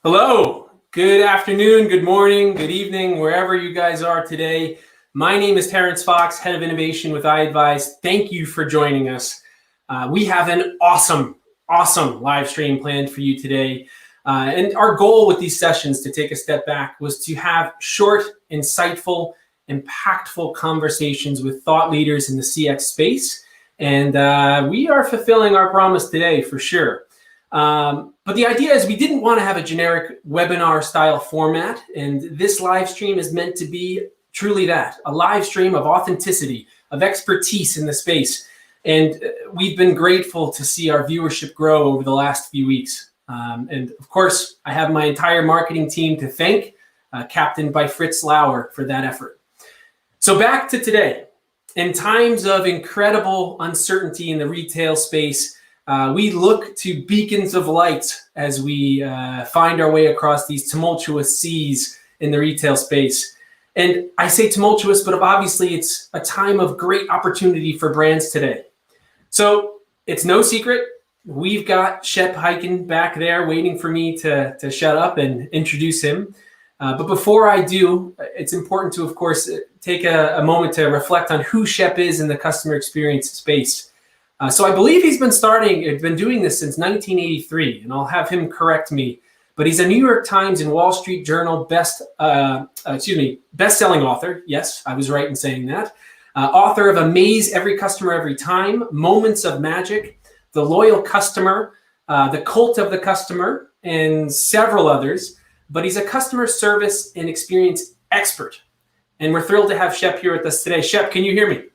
Hello, good afternoon, good morning, good evening, wherever you guys are today. My name is Terrence Fox, Head of Innovation with iAdvise. Thank you for joining us. We have an awesome live stream planned for you today. And our goal with these sessions, to take a step back, was to have short, insightful, impactful conversations with thought leaders in the CX space. And we are fulfilling our promise today for sure. But the idea is we didn't want to have a generic webinar style format, and this live stream is meant to be truly that, a live stream of authenticity, of expertise in the space. And we've been grateful to see our viewership grow over the last few weeks. And of course, I have my entire marketing team to thank, captained by Fritz Lauer, for that effort. So back to today. In times of incredible uncertainty in the retail space, we look to beacons of light as we find our way across these tumultuous seas in the retail space. And I say tumultuous, but obviously it's a time of great opportunity for brands today. So it's no secret, we've got Shep Hyken back there waiting for me to shut up and introduce him. But before I do, it's important to, of course, take a moment to reflect on who Shep is in the customer experience space. So I believe he's been doing this since 1983, and I'll have him correct me. But he's a New York Times and Wall Street Journal best-selling author. Yes, I was right in saying that. Author of Amaze Every Customer Every Time, Moments of Magic, The Loyal Customer, The Cult of the Customer, and several others. But he's a customer service and experience expert. And we're thrilled to have Shep here with us today. Shep, can you hear me?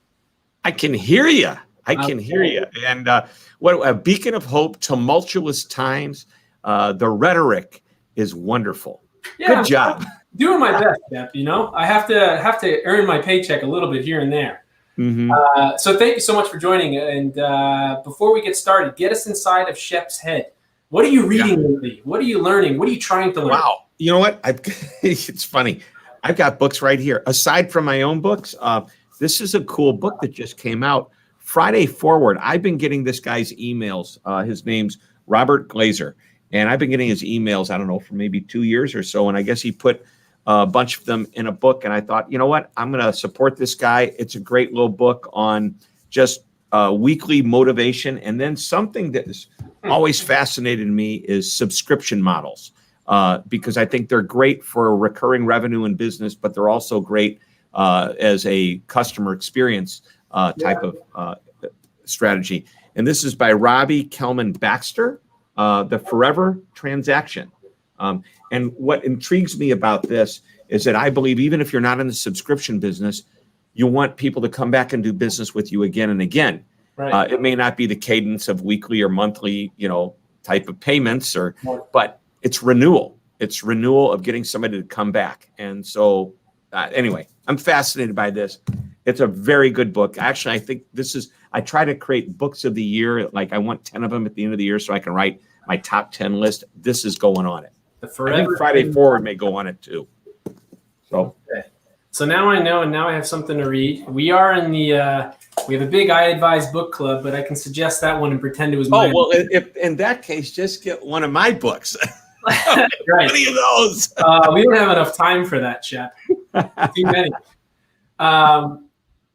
I can hear you. I can hear you. And what a beacon of hope, tumultuous times. The rhetoric is wonderful. Yeah, good job. I'm doing my best, Shep. You know, I have to earn my paycheck a little bit here and there. Mm-hmm. So thank you so much for joining. And before we get started, get us inside of Shep's head. What are you reading lately? What are you learning? What are you trying to learn? Wow. You know what? It's funny. I've got books right here. Aside from my own books, this is a cool book that just came out. Friday Forward. I've been getting this guy's emails. His name's Robert Glazer. And I've been getting his emails, I don't know, for maybe 2 years or so. And I guess he put a bunch of them in a book. And I thought, you know what? I'm going to support this guy. It's a great little book on just weekly motivation. And then something that has always fascinated me is subscription models, because I think they're great for recurring revenue in business, but they're also great as a customer experience type of strategy. And this is by Robbie Kelman Baxter, The Forever Transaction. And what intrigues me about this is that I believe even if you're not in the subscription business, you want people to come back and do business with you again and again. Right. It may not be the cadence of weekly or monthly, type of payments, but it's renewal. It's renewal of getting somebody to come back. And so anyway, I'm fascinated by this. It's a very good book. Actually, I think I try to create books of the year. Like I want 10 of them at the end of the year so I can write my top 10 list. This is going on it. I think Friday Forward may go on it too. So, okay. So now I know, and now I have something to read. We are in we have a big iAdvise book club, but I can suggest that one and pretend it was mine. Oh, well, if in that case, just get one of my books. Right. Many of those. We don't have enough time for that, Shep. Too many.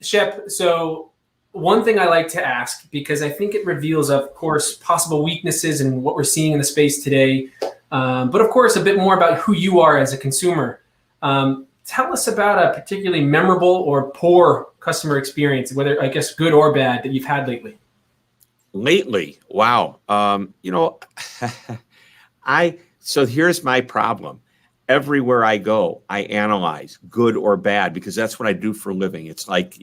Shep, so one thing I like to ask, because I think it reveals, of course, possible weaknesses in what we're seeing in the space today, but of course, a bit more about who you are as a consumer. Tell us about a particularly memorable or poor customer experience, whether, I guess, good or bad, that you've had lately. Lately, wow. So here's my problem. Everywhere I go, I analyze good or bad because that's what I do for a living. It's like,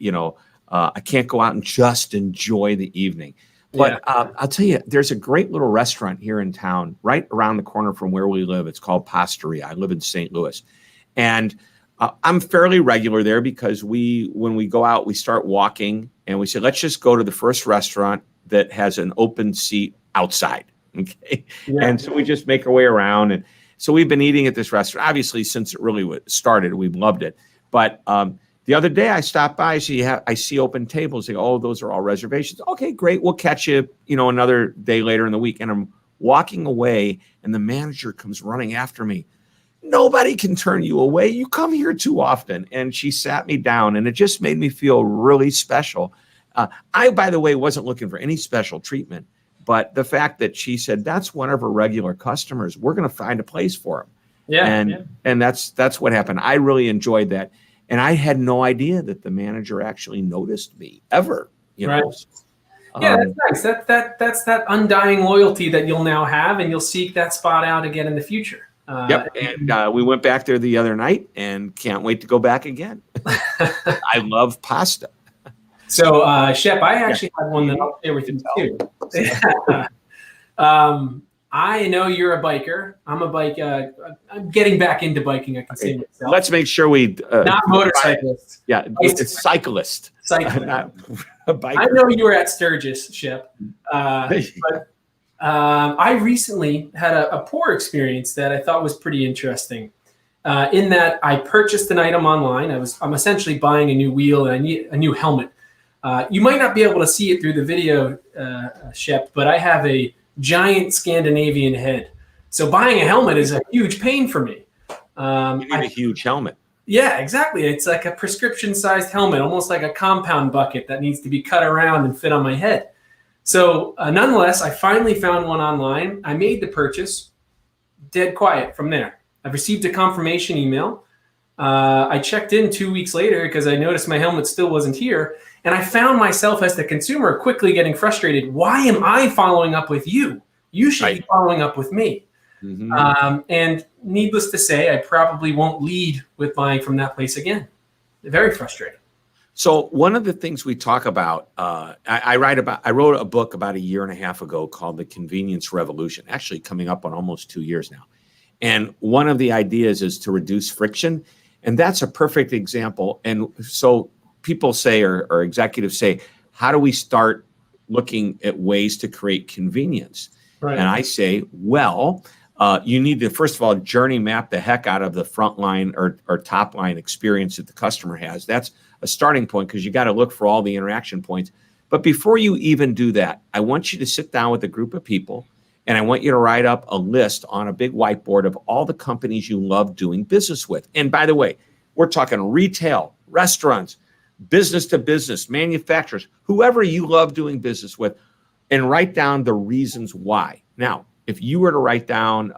I can't go out and just enjoy the evening. But I'll tell you, there's a great little restaurant here in town, right around the corner from where we live. It's called Pasteria. I live in St. Louis. And I'm fairly regular there because when we go out, we start walking and we say, let's just go to the first restaurant that has an open seat outside. Okay. Yeah. And so we just make our way around. And so we've been eating at this restaurant, obviously, since it really started. We've loved it. But the other day I stopped by, I see open tables. They go, oh, those are all reservations. Okay, great. We'll catch you, another day later in the week. And I'm walking away, and the manager comes running after me. Nobody can turn you away. You come here too often. And she sat me down, and it just made me feel really special. I, by the way, wasn't looking for any special treatment, but the fact that she said, that's one of her regular customers, we're going to find a place for them. And that's what happened. I really enjoyed that. And I had no idea that the manager actually noticed me ever, you know. Yeah, that's nice. That's that undying loyalty that you'll now have, and you'll seek that spot out again in the future. And we went back there the other night and can't wait to go back again. I love pasta. So, Shep, I actually had one that I'll share with you too. I know you're a biker. I'm getting back into biking. I can say myself. Let's make sure we not motorcyclist. Yeah, it's cyclist. Not a biker. I know you were at Sturgis, Shep. But I recently had a poor experience that I thought was pretty interesting. In that I purchased an item online. I'm essentially buying a new wheel and I need a new helmet. You might not be able to see it through the video, Shep, but I have a giant Scandinavian head. So buying a helmet is a huge pain for me. You need a huge helmet. Yeah, exactly. It's like a prescription-sized helmet, almost like a compound bucket that needs to be cut around and fit on my head. So nonetheless, I finally found one online. I made the purchase, dead quiet from there. I've received a confirmation email. I checked in 2 weeks later because I noticed my helmet still wasn't here. And I found myself as the consumer quickly getting frustrated. Why am I following up with you? You should be following up with me. Mm-hmm. And needless to say, I probably won't lead with buying from that place again. Very frustrating. So one of the things we talk about, I wrote a book about 1.5 years ago called The Convenience Revolution, actually coming up on almost 2 years now. And one of the ideas is to reduce friction. And that's a perfect example. And so people say, or executives say, how do we start looking at ways to create convenience? Right. And I say, well, you need to, first of all, journey map the heck out of the front line or top line experience that the customer has. That's a starting point because you got to look for all the interaction points. But before you even do that, I want you to sit down with a group of people and I want you to write up a list on a big whiteboard of all the companies you love doing business with. And by the way, we're talking retail, restaurants, business to business, manufacturers, whoever you love doing business with, and write down the reasons why. Now, if you were to write down,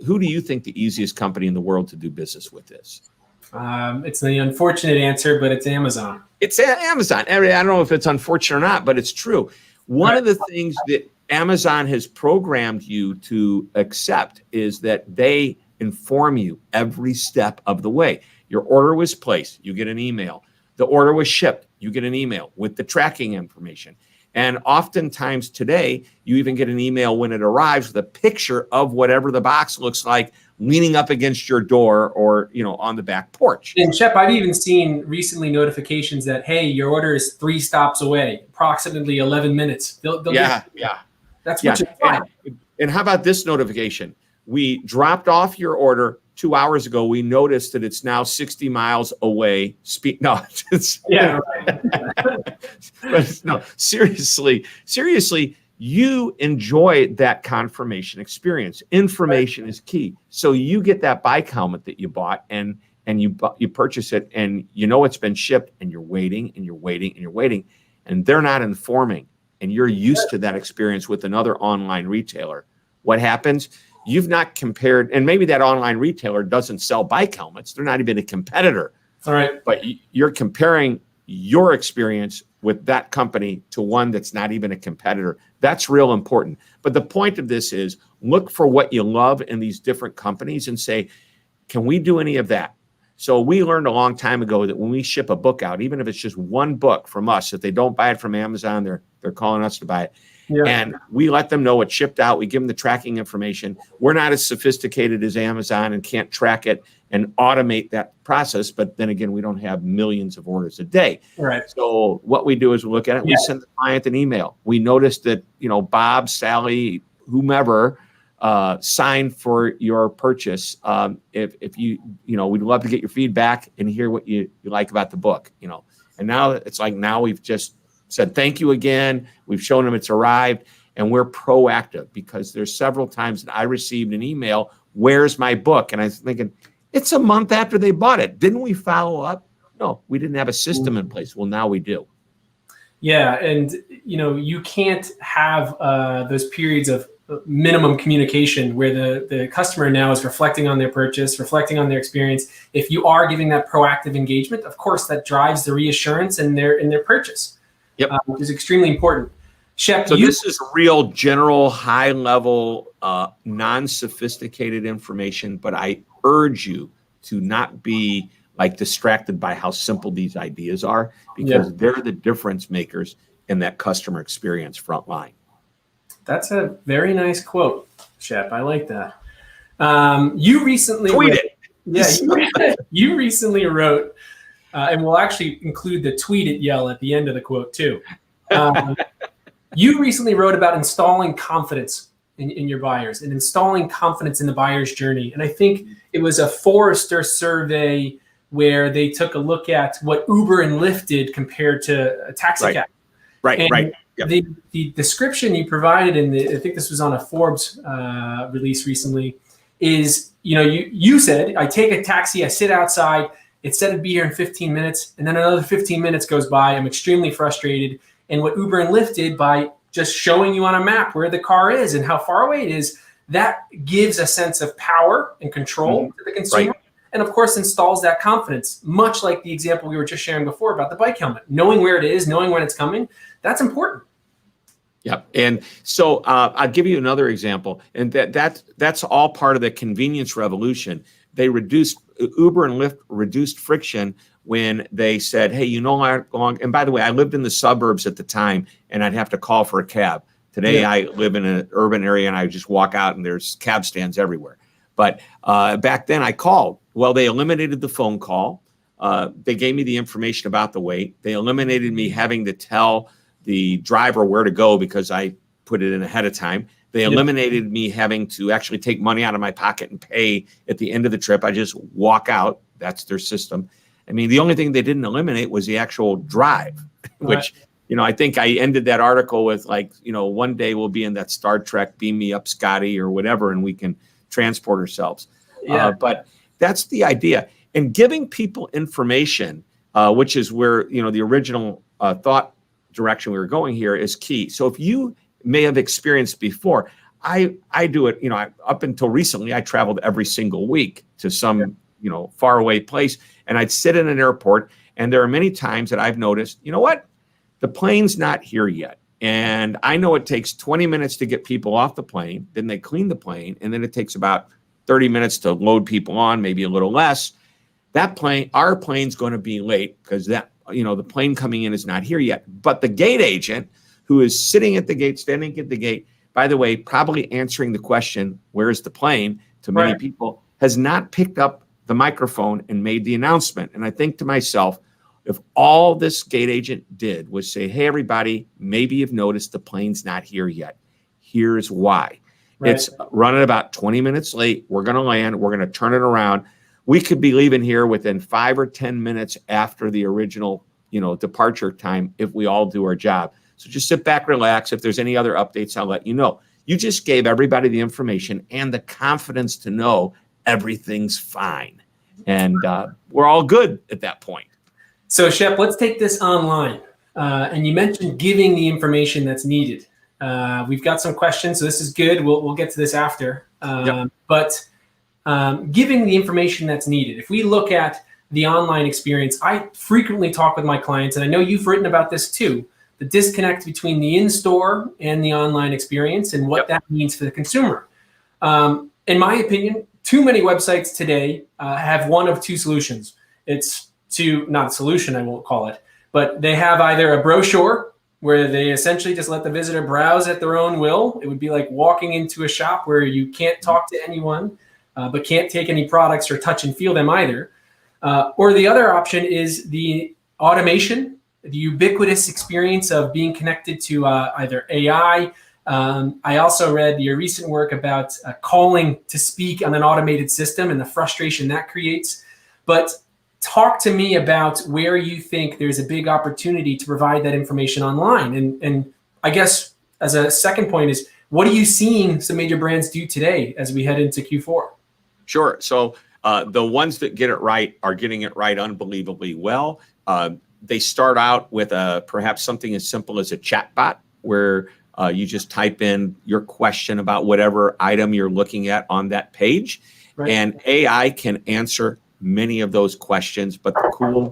who do you think the easiest company in the world to do business with is? It's the unfortunate answer, but it's Amazon. It's Amazon. I don't know if it's unfortunate or not, but it's true. One of the things that Amazon has programmed you to accept is that they inform you every step of the way. Your order was placed, you get an email. The order was shipped, you get an email with the tracking information. And oftentimes today, you even get an email when it arrives with a picture of whatever the box looks like leaning up against your door or, on the back porch. And Shep, I've even seen recently notifications that, hey, your order is 3 stops away, approximately 11 minutes. That's what you want. And how about this notification? We dropped off your order 2 hours ago. We noticed that it's now 60 miles away. Seriously, you enjoy that confirmation experience. Information is key. So you get that bike helmet that you bought and you purchase it and it's been shipped and you're waiting and you're waiting and you're waiting and they're not informing and you're used to that experience with another online retailer. What happens? You've not compared, and maybe that online retailer doesn't sell bike helmets. They're not even a competitor. All right. But you're comparing your experience with that company to one that's not even a competitor. That's real important. But the point of this is look for what you love in these different companies and say, can we do any of that? So we learned a long time ago that when we ship a book out, even if it's just one book from us, if they don't buy it from Amazon, they're calling us to buy it. Yeah. And we let them know it's shipped out. We give them the tracking information. We're not as sophisticated as Amazon and can't track it and automate that process. But then again, we don't have millions of orders a day. Right. So what we do is we look at it. We send the client an email. We notice that, Bob, Sally, whomever signed for your purchase. If you, we'd love to get your feedback and hear what you like about the book, And now it's like now we've just said thank you again. We've shown them it's arrived. and we're proactive, because there's several times that I received an email, "Where's my book?" And I was thinking, it's a month after they bought it. Didn't we follow up? No, we didn't have a system in place. Well, now we do. Yeah, and you can't have those periods of minimum communication where the customer now is reflecting on their purchase, reflecting on their experience. If you are giving that proactive engagement, of course, that drives the reassurance in their purchase. Yep. Which is extremely important. Shep, so this is real general, high level, non-sophisticated information, but I urge you to not be like distracted by how simple these ideas are, because they're the difference makers in that customer experience front line. That's a very nice quote, Shep. I like that. You recently tweet it. Yeah, you recently wrote, and we'll actually include the tweet it yell at the end of the quote too. You recently wrote about installing confidence in your buyers and installing confidence in the buyer's journey. And I think it was a Forrester survey where they took a look at what Uber and Lyft did compared to a taxi cab. Right. Yep. The description you provided I think this was on a Forbes release recently, is, you said, I take a taxi, I sit outside, it said it'd be here in 15 minutes, and then another 15 minutes goes by, I'm extremely frustrated. And what Uber and Lyft did by just showing you on a map where the car is and how far away it is, that gives a sense of power and control to the consumer. Right. And of course, installs that confidence, much like the example we were just sharing before about the bike helmet. Knowing where it is, knowing when it's coming, that's important. Yep. And so I'll give you another example. And that's all part of the convenience revolution. Uber and Lyft reduced friction when they said, hey, and by the way, I lived in the suburbs at the time, and I'd have to call for a cab. Today, I live in an urban area, and I just walk out, and there's cab stands everywhere. But back then, I called. Well, they eliminated the phone call. They gave me the information about the wait. They eliminated me having to tell the driver where to go because I put it in ahead of time. They eliminated me having to actually take money out of my pocket and pay at the end of the trip. I just walk out. That's their system. I mean, the only thing they didn't eliminate was the actual drive, which, I think I ended that article with one day we'll be in that Star Trek, beam me up, Scotty, or whatever, and we can transport ourselves. But that's the idea. And giving people information, which is where, the original thought direction we were going here, is key. So if you may have experienced before, I do it, up until recently, I traveled every single week to some, far away place, and I'd sit in an airport, and there are many times that I've noticed, the plane's not here yet. And I know it takes 20 minutes to get people off the plane, then they clean the plane, and then it takes about 30 minutes to load people on, maybe a little less. Our plane's going to be late because the plane coming in is not here yet. But the gate agent, who is sitting at the gate, standing at the gate, by the way, probably answering the question, where's the plane, to many people, has not picked up the microphone and made the announcement. And I think to myself, if all this gate agent did was say, hey, everybody, maybe you've noticed the plane's not here yet. Here's why. It's running about 20 minutes late. We're going to land. We're going to turn it around. We could be leaving here within 5 or 10 minutes after the original, departure time if we all do our job. So just sit back, relax. If there's any other updates, I'll let you know. You just gave everybody the information and the confidence to know everything's fine. And we're all good at that point. So, Shep, let's take this online. And you mentioned giving the information that's needed. We've got some questions, so this is good. We'll get to this after. But giving the information that's needed. If we look at the online experience, I frequently talk with my clients, and I know you've written about this too, the disconnect between the in-store and the online experience and what that means for the consumer. In my opinion, too many websites today have one of two solutions. It's not a solution, I won't call it, but they have either a brochure where they essentially just let the visitor browse at their own will. It would be like walking into a shop where you can't talk to anyone, but can't take any products or touch and feel them either. Or the other option is the automation, the ubiquitous experience of being connected to either AI. I also read your recent work about calling to speak on an automated system and the frustration that creates. But talk to me about where you think there's a big opportunity to provide that information online. And I guess as a second point is, what are you seeing some major brands do today as we head into Q4? Sure. So the ones that get it right are getting it right unbelievably well. They start out with perhaps something as simple as a chat bot where you just type in your question about whatever item you're looking at on that page. Right. And AI can answer many of those questions. But the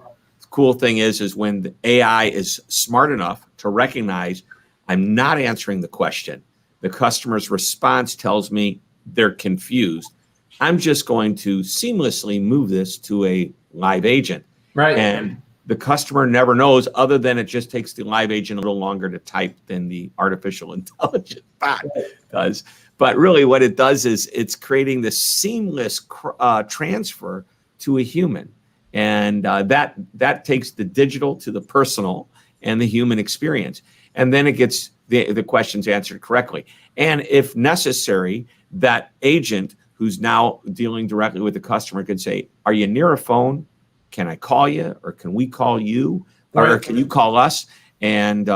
cool thing is when the AI is smart enough to recognize I'm not answering the question, the customer's response tells me they're confused. I'm just going to seamlessly move this to a live agent. Right. And the customer never knows, other than it just takes the live agent a little longer to type than the artificial intelligence bot does. But really what it does is it's creating this seamless transfer to a human. And that takes the digital to the personal and the human experience. And then it gets the questions answered correctly. And if necessary, that agent who's now dealing directly with the customer can say, are you near a phone? Can I call you? Or can we call you? Or can you call us? And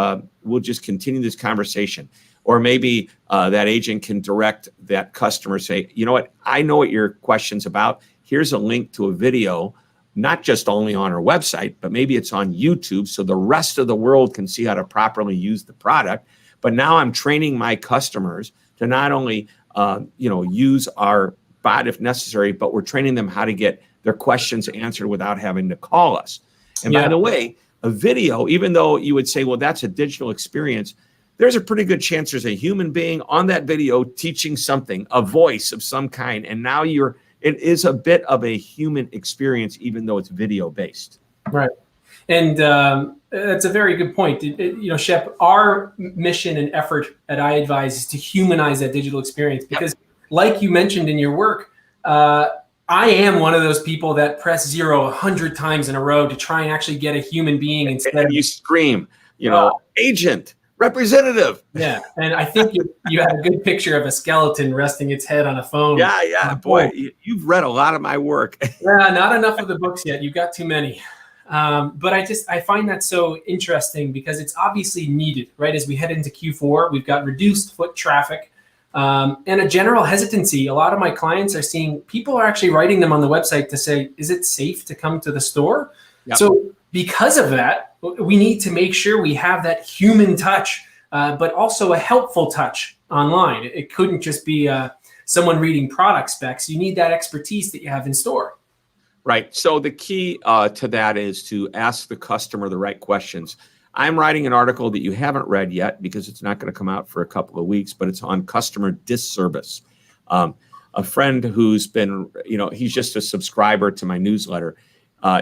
we'll just continue this conversation. Or maybe that agent can direct that customer, say, you know what? I know what your question's about. Here's a link to a video, not just only on our website, but maybe it's on YouTube so the rest of the world can see how to properly use the product. But now I'm training my customers to not only use our bot if necessary, but we're training them how to get their questions answered without having to call us. And by the way, a video, even though you would say, well, that's a digital experience, there's a pretty good chance there's a human being on that video teaching something, a voice of some kind. And now it is a bit of a human experience, even though it's video based. Right. And that's a very good point. Shep, our mission and effort at iAdvise is to humanize that digital experience because like you mentioned in your work, I am one of those people that press 0 100 times in a row to try and actually get a human being instead and you scream, agent, representative. Yeah. And I think you had a good picture of a skeleton resting its head on a phone. Yeah. Boy, you've read a lot of my work. Yeah, not enough of the books yet. You've got too many. But I find that so interesting because it's obviously needed, right? As we head into Q4, we've got reduced foot traffic and a general hesitancy. A lot of my clients are seeing people are actually writing them on the website to say, is it safe to come to the store? Yep. So because of that, we need to make sure we have that human touch, but also a helpful touch online. It couldn't just be someone reading product specs. You need that expertise that you have in store. Right. So the key to that is to ask the customer the right questions. I'm writing an article that you haven't read yet because it's not going to come out for a couple of weeks, but it's on customer disservice. A friend who's been, he's just a subscriber to my newsletter.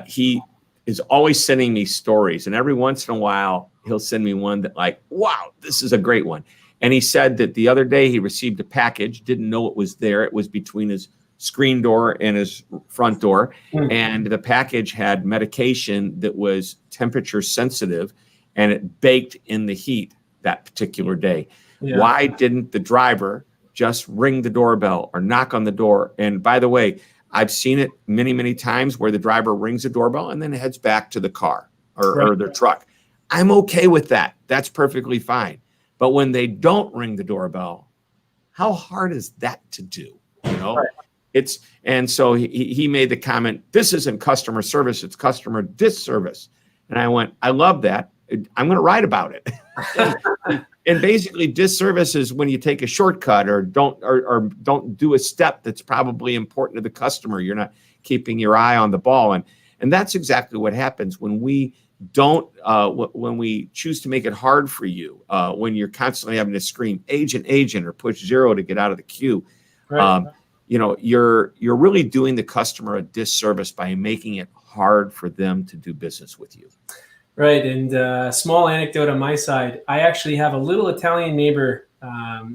He is always sending me stories. And every once in a while, he'll send me one that like, wow, this is a great one. And he said that the other day he received a package, didn't know it was there. It was between his screen door and his front door. And the package had medication that was temperature sensitive and it baked in the heat that particular day. Yeah. Why didn't the driver just ring the doorbell or knock on the door? And by the way, I've seen it many, many times where the driver rings the doorbell and then heads back to the car or their truck. I'm okay with that. That's perfectly fine. But when they don't ring the doorbell, how hard is that to do? And so he made the comment, this isn't customer service, it's customer disservice. And I went, I love that. I'm going to write about it. And basically disservice is when you take a shortcut or don't do a step that's probably important to the customer. You're not keeping your eye on the ball. And that's exactly what happens when we don't, when we choose to make it hard for you, when you're constantly having to scream agent, or push 0 to get out of the queue. Right. You're really doing the customer a disservice by making it hard for them to do business with you. Right. And small anecdote on my side, I actually have a little Italian neighbor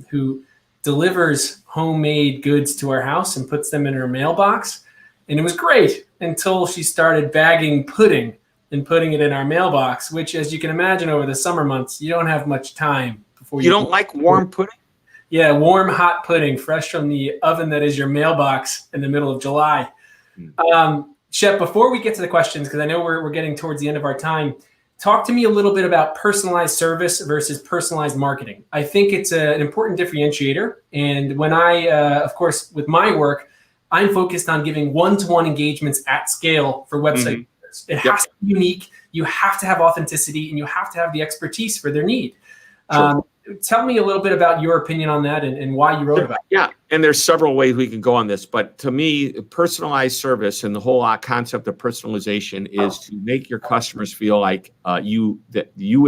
who delivers homemade goods to our house and puts them in her mailbox. And it was great until she started bagging pudding and putting it in our mailbox, which, as you can imagine, over the summer months, you don't have much time before you don't like warm pudding? Yeah, warm, hot pudding, fresh from the oven that is your mailbox in the middle of July. Shep, before we get to the questions, because I know we're getting towards the end of our time, talk to me a little bit about personalized service versus personalized marketing. I think it's an important differentiator. And when I, of course, with my work, I'm focused on giving one-to-one engagements at scale for website builders. It has to be unique. You have to have authenticity, and you have to have the expertise for their need. Sure. Tell me a little bit about your opinion on that and why you wrote about it. Yeah, and there's several ways we can go on this, but to me, personalized service and the whole concept of personalization is to make your customers feel like you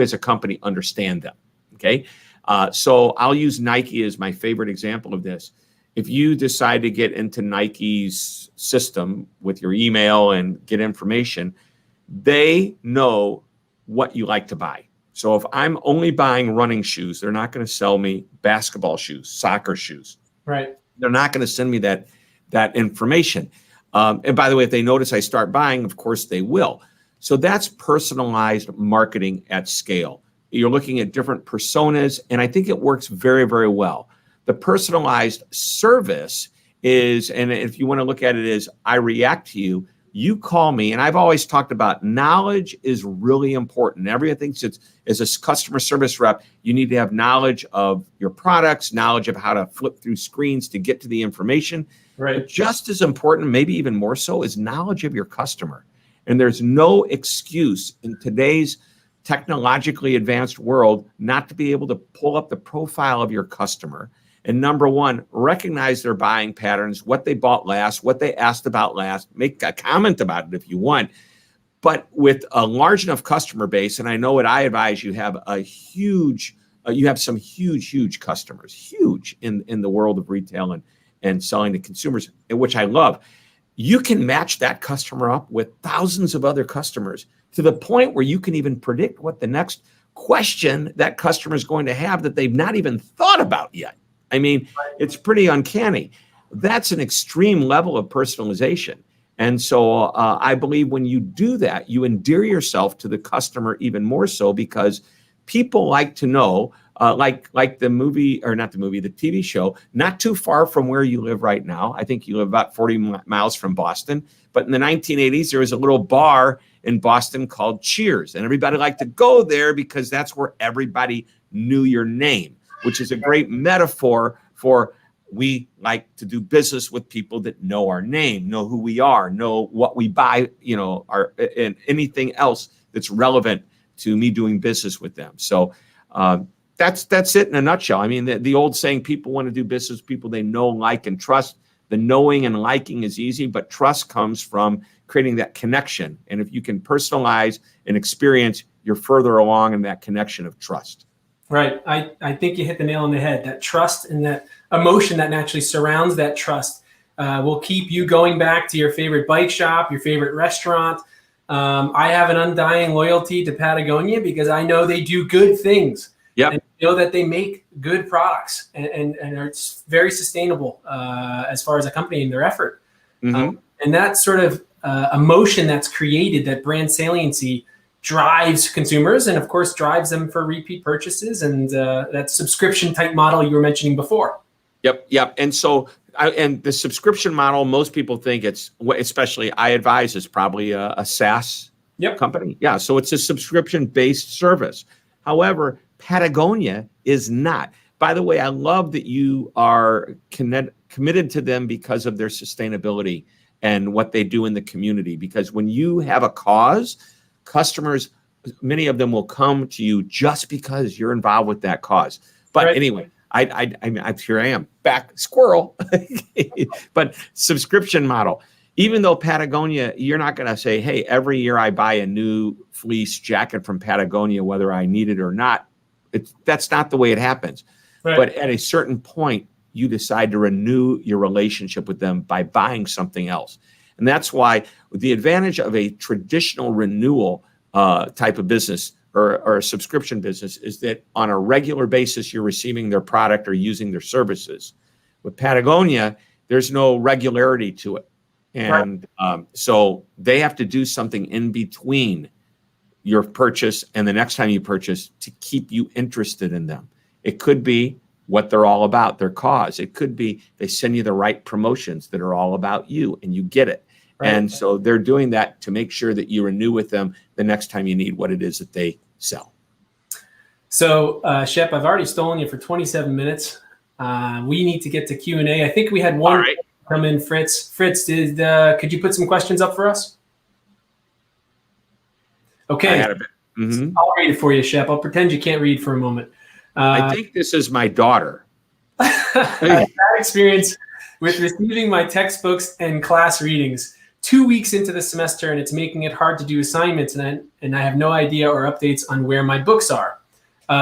as a company understand them. Okay, so I'll use Nike as my favorite example of this. If you decide to get into Nike's system with your email and get information, they know what you like to buy. So if I'm only buying running shoes, they're not going to sell me basketball shoes, soccer shoes. Right. They're not going to send me that information. And by the way, if they notice I start buying, of course they will. So that's personalized marketing at scale. You're looking at different personas, and I think it works very, very well. The personalized service is, and if you want to look at it as I react to you, you call me, and I've always talked about knowledge is really important. Everybody thinks as a customer service rep, you need to have knowledge of your products, knowledge of how to flip through screens to get to the information. Right. But just as important, maybe even more so, is knowledge of your customer. And there's no excuse in today's technologically advanced world not to be able to pull up the profile of your customer. And number one, recognize their buying patterns, what they bought last, what they asked about last, make a comment about it if you want. But with a large enough customer base, and I know at iAdvise you have you have some huge customers, huge in the world of retail and selling to consumers, which I love. You can match that customer up with thousands of other customers to the point where you can even predict what the next question that customer is going to have that they've not even thought about yet. I mean, it's pretty uncanny. That's an extreme level of personalization. And so I believe when you do that, you endear yourself to the customer even more so, because people like to know, like the movie, or not the movie, the TV show, not too far from where you live right now. I think you live about 40 miles from Boston. But in the 1980s, there was a little bar in Boston called Cheers. And everybody liked to go there because that's where everybody knew your name, which is a great metaphor for we like to do business with people that know our name, know who we are, know what we buy, and anything else that's relevant to me doing business with them. So that's it in a nutshell. I mean, the old saying, people want to do business with people they know, like, and trust. The knowing and liking is easy, but trust comes from creating that connection. And if you can personalize an experience, you're further along in that connection of trust. Right. I think you hit the nail on the head. That trust and that emotion that naturally surrounds that trust will keep you going back to your favorite bike shop, your favorite restaurant. I have an undying loyalty to Patagonia because I know they do good things. Yep. And I know that they make good products and are very sustainable as far as a company and their effort. Mm-hmm. And that sort of emotion that's created, that brand saliency, drives consumers and, of course, drives them for repeat purchases and that subscription type model you were mentioning before. Yep. And so, and the subscription model, most people think it's, especially iAdvise, is probably a SaaS company. Yeah. So it's a subscription-based service. However, Patagonia is not. By the way, I love that you are committed to them because of their sustainability and what they do in the community. Because when you have a cause, customers, many of them will come to you just because you're involved with that cause. But anyway, I'm here I am back squirrel, but subscription model. Even though Patagonia, you're not going to say, hey, every year I buy a new fleece jacket from Patagonia, whether I need it or not. That's not the way it happens. Right. But at a certain point, you decide to renew your relationship with them by buying something else. And that's why the advantage of a traditional renewal type of business or a subscription business is that on a regular basis, you're receiving their product or using their services. With Patagonia, there's no regularity to it. And so they have to do something in between your purchase and the next time you purchase to keep you interested in them. It could be what they're all about, their cause. It could be they send you the right promotions that are all about you and you get it. Right. And so they're doing that to make sure that you renew with them the next time you need what it is that they sell. So, Shep, I've already stolen you for 27 minutes. We need to get to Q&A. I think we had one come in, Fritz. Fritz, could you put some questions up for us? Okay. I'll read it for you, Shep. I'll pretend you can't read for a moment. I think this is my daughter. I've had experience with receiving my textbooks and class readings 2 weeks into the semester, and it's making it hard to do assignments, and I have no idea or updates on where my books are.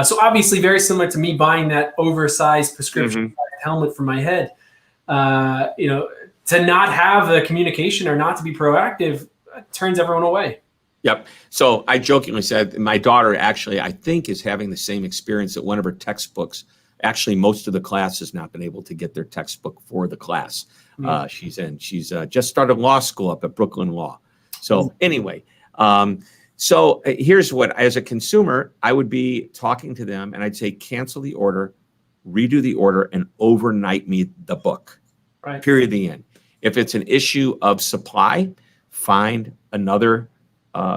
So obviously very similar to me buying that oversized prescription helmet for my head. To not have the communication or not to be proactive turns everyone away. Yep. So I jokingly said my daughter actually, I think, is having the same experience that one of her textbooks. Actually, most of the class has not been able to get their textbook for the class she's in. She's just started law school up at Brooklyn Law. So anyway, so here's what, as a consumer, I would be talking to them and I'd say, cancel the order, redo the order, and overnight me the book. Right. Period. The end. If it's an issue of supply, find another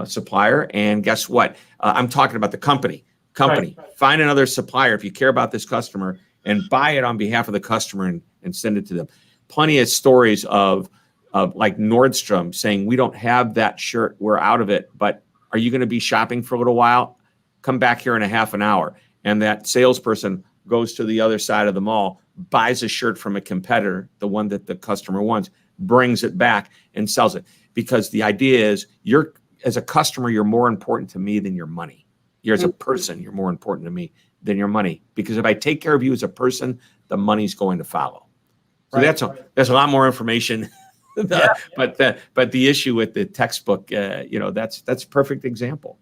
supplier. And guess what? I'm talking about the company. Right. Find another supplier if you care about this customer and buy it on behalf of the customer and send it to them. Plenty of stories of like Nordstrom saying, we don't have that shirt, we're out of it, but are you going to be shopping for a little while? Come back here in a half an hour. And that salesperson goes to the other side of the mall, buys a shirt from a competitor, the one that the customer wants, brings it back and sells it. Because the idea is, as a customer, you're more important to me than your money. You're as a person, you're more important to me than your money. Because if I take care of you as a person, the money's going to follow. So that's a lot more information. But the issue with the textbook, that's a perfect example.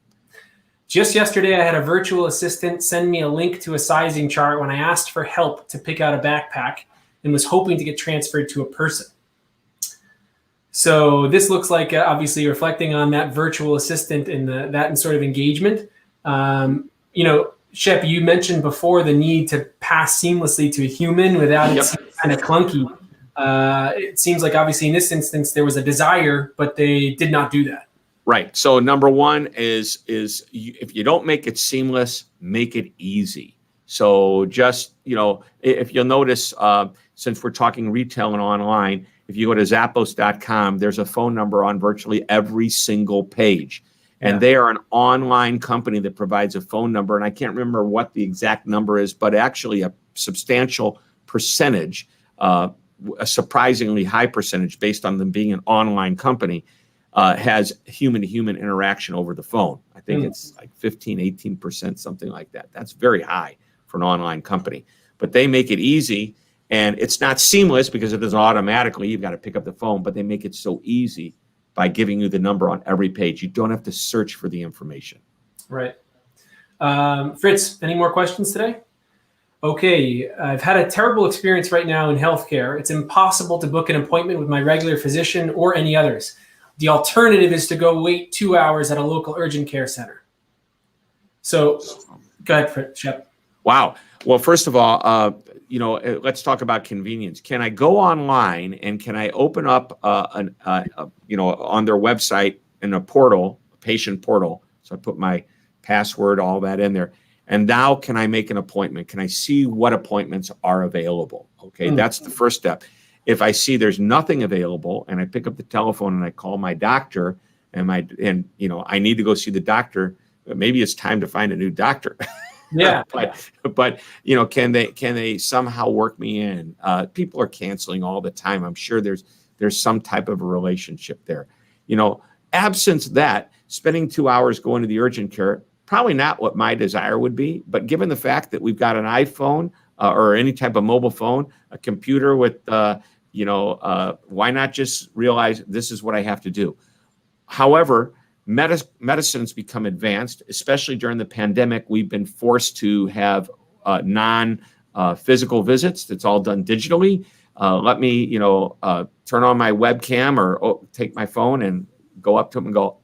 Just yesterday, I had a virtual assistant send me a link to a sizing chart when I asked for help to pick out a backpack and was hoping to get transferred to a person. So this looks like obviously reflecting on that virtual assistant and that sort of engagement. Shep, you mentioned before the need to pass seamlessly to a human without it seeming kind of clunky. It seems like obviously in this instance there was a desire, but they did not do that. Right. So number one is if you don't make it seamless, make it easy. So just, if you'll notice, since we're talking retail and online, if you go to Zappos.com, there's a phone number on virtually every single page. And they are an online company that provides a phone number. And I can't remember what the exact number is, but actually a substantial percentage, a surprisingly high percentage based on them being an online company, has human-to-human interaction over the phone. I think it's like 15, 18%, something like that. That's very high for an online company. But they make it easy, and it's not seamless because it doesn't automatically. You've got to pick up the phone, but they make it so easy by giving you the number on every page. You don't have to search for the information. Right. Fritz, any more questions today? Okay, I've had a terrible experience right now in healthcare. It's impossible to book an appointment with my regular physician or any others. The alternative is to go wait 2 hours at a local urgent care center. So go ahead, Shep. Wow. Well, first of all, let's talk about convenience. Can I go online and can I open up, on their website in a portal, a patient portal? So I put my password, all that in there. And now can I make an appointment? Can I see what appointments are available? Okay, that's the first step. If I see there's nothing available and I pick up the telephone and I call my doctor and I need to go see the doctor, maybe it's time to find a new doctor. Yeah. but can they somehow work me in? People are canceling all the time. I'm sure there's some type of a relationship there. Absence that, spending 2 hours going to the urgent care, probably not what my desire would be. But given the fact that we've got an iPhone or any type of mobile phone, a computer with, why not just realize this is what I have to do? However, medicine's become advanced, especially during the pandemic. We've been forced to have non-physical visits. It's all done digitally. Let me, turn on my webcam or take my phone and go up to them and go,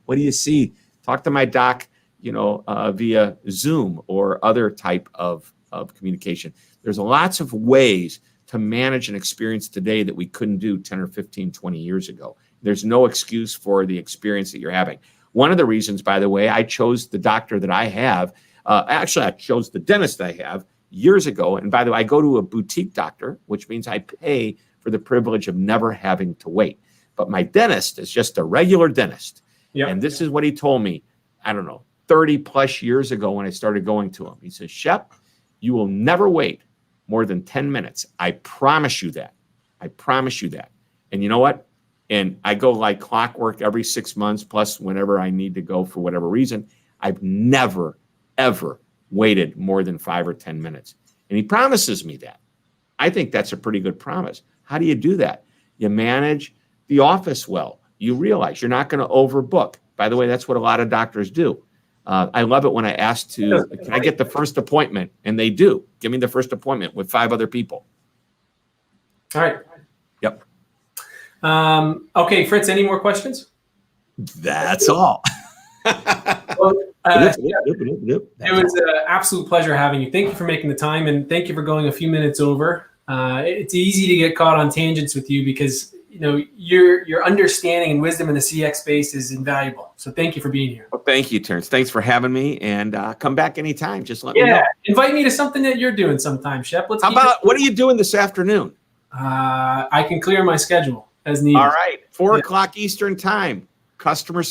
what do you see? Talk to my doc, via Zoom or other type of communication. There's lots of ways to manage an experience today that we couldn't do 10 or 15, 20 years ago. There's no excuse for the experience that you're having. One of the reasons, by the way, I chose the doctor that I have. Actually, I chose the dentist that I have years ago. And by the way, I go to a boutique doctor, which means I pay for the privilege of never having to wait. But my dentist is just a regular dentist. Yep. And this is what he told me, I don't know, 30 plus years ago when I started going to him. He says, Shep, you will never wait more than 10 minutes. I promise you that. I promise you that. And you know what? And I go like clockwork every 6 months, plus whenever I need to go for whatever reason. I've never, ever waited more than 5 or 10 minutes. And he promises me that. I think that's a pretty good promise. How do you do that? You manage the office well. You realize you're not going to overbook. By the way, that's what a lot of doctors do. I love it when I ask can I get the first appointment? And they do. Give me the first appointment with 5 other people. All right. Yep. Okay, Fritz, any more questions? That's all. Well, it was an absolute pleasure having you. Thank you for making the time, and thank you for going a few minutes over. It's easy to get caught on tangents with you because your understanding and wisdom in the CX space is invaluable. So thank you for being here. Well, thank you, Terrence. Thanks for having me, and come back anytime. Just let me know. Yeah, invite me to something that you're doing sometime, Shep. How about what are you doing this afternoon? I can clear my schedule as needed. All right, 4 o'clock Eastern time. Customer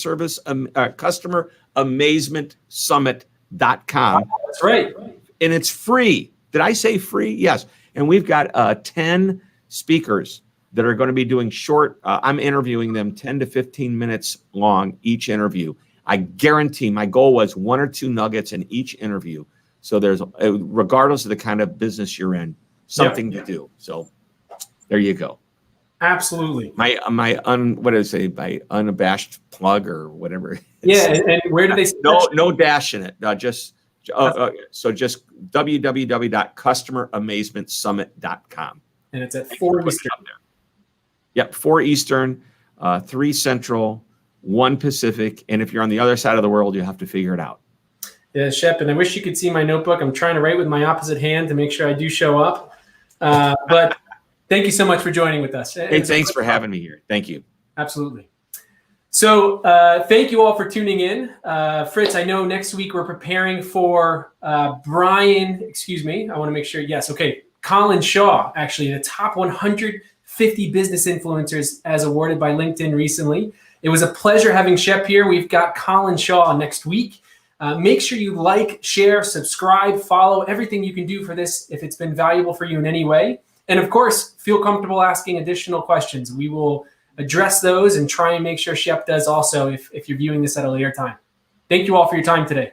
Amazement Summit.com. That's right. And it's free. Did I say free? Yes. And we've got 10 speakers that are going to be doing short. I'm interviewing them 10 to 15 minutes long each interview. I guarantee my goal was 1 or 2 nuggets in each interview. So there's, regardless of the kind of business you're in, something to do. So there you go. Absolutely. My unabashed plug or whatever. Yeah, and where do they? No dash in it. Just www.customeramazementsummit.com. And it's at 4 Eastern. Yep, 4 Eastern, 3 Central, 1 Pacific, and if you're on the other side of the world, you have to figure it out. Yeah, Shep, and I wish you could see my notebook. I'm trying to write with my opposite hand to make sure I do show up. But thank you so much for joining with us. Hey, thanks for having me here. Thank you. Absolutely. So thank you all for tuning in. Fritz, I know next week we're preparing for Brian, excuse me. I want to make sure. Yes. Okay. Colin Shaw, actually, the top 150 business influencers as awarded by LinkedIn recently. It was a pleasure having Shep here. We've got Colin Shaw next week. Make sure you like, share, subscribe, follow, everything you can do for this if it's been valuable for you in any way. And of course, feel comfortable asking additional questions. We will address those and try and make sure Shep does also if you're viewing this at a later time. Thank you all for your time today.